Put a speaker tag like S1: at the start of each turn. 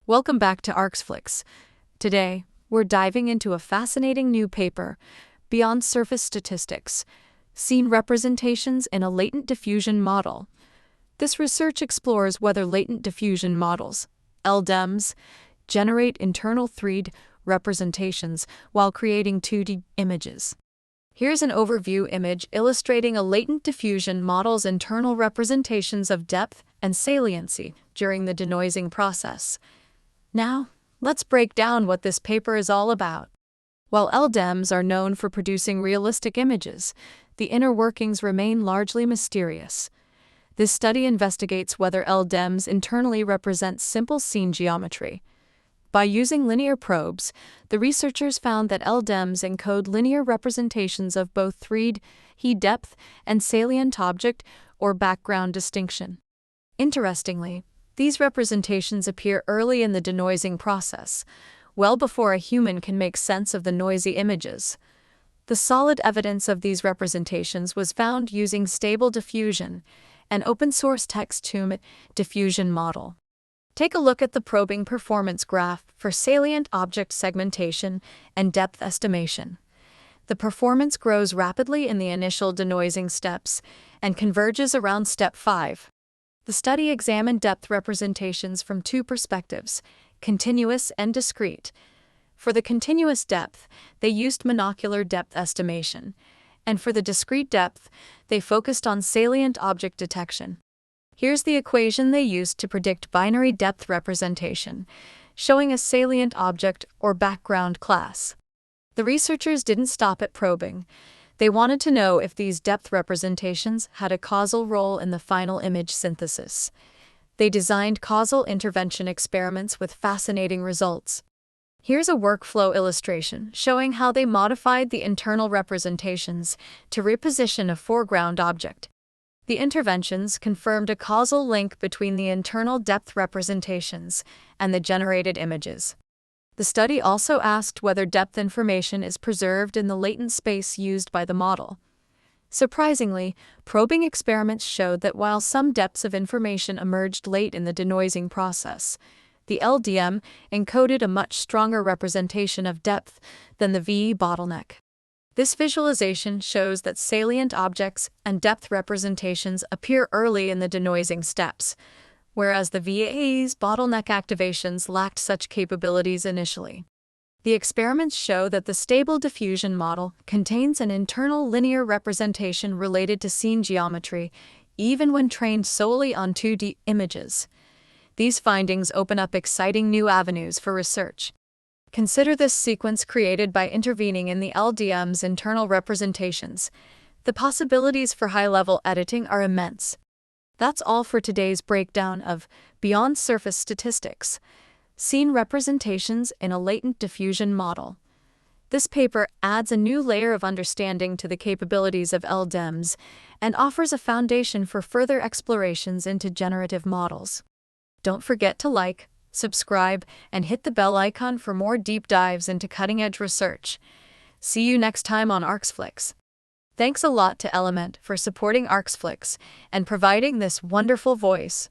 S1: Welcome back to Arxflix. Today, we're diving into a fascinating new paper, Beyond Surface Statistics, Scene Representations in a Latent Diffusion Model. This research explores whether latent diffusion models, LDEMs, generate internal 3D representations while creating 2D images. Here's an overview image illustrating a latent diffusion model's internal representations of depth and saliency during the denoising process. Now, let's break down what this paper is all about. While LDEMs are known for producing realistic images, the inner workings remain largely mysterious. This study investigates whether LDEMs internally represent simple scene geometry. By using linear probes, the researchers found that LDEMs encode linear representations of both 3D depth and salient object or background distinction. Interestingly, these representations appear early in the denoising process, well before a human can make sense of the noisy images. The solid evidence of these representations was found using Stable Diffusion, an open-source text-to diffusion model. Take a look at the probing performance graph for salient object segmentation and depth estimation. The performance grows rapidly in the initial denoising steps and converges around step 5. The study examined depth representations from two perspectives, continuous and discrete. For the continuous depth, they used monocular depth estimation, and for the discrete depth, they focused on salient object detection. Here's the equation they used to predict binary depth representation, showing a salient object or background class. The researchers didn't stop at probing. They wanted to know if these depth representations had a causal role in the final image synthesis. They designed causal intervention experiments with fascinating results. Here's a workflow illustration showing how they modified the internal representations to reposition a foreground object. The interventions confirmed a causal link between the internal depth representations and the generated images. The study also asked whether depth information is preserved in the latent space used by the model. Surprisingly, probing experiments showed that while some depths of information emerged late in the denoising process, the LDM encoded a much stronger representation of depth than the VE bottleneck. This visualization shows that salient objects and depth representations appear early in the denoising steps, whereas the VE's bottleneck activations lacked such capabilities initially. The experiments show that the Stable Diffusion model contains an internal linear representation related to scene geometry, even when trained solely on 2D images. These findings open up exciting new avenues for research. Consider this sequence created by intervening in the LDM's internal representations. The possibilities for high-level editing are immense. That's all for today's breakdown of Beyond Surface Statistics, Scene Representations in a Latent Diffusion Model. This paper adds a new layer of understanding to the capabilities of LDEMs and offers a foundation for further explorations into generative models. Don't forget to like, subscribe, and hit the bell icon for more deep dives into cutting-edge research. See you next time on Arxflix. Thanks a lot to Element for supporting Arxflix and providing this wonderful voice.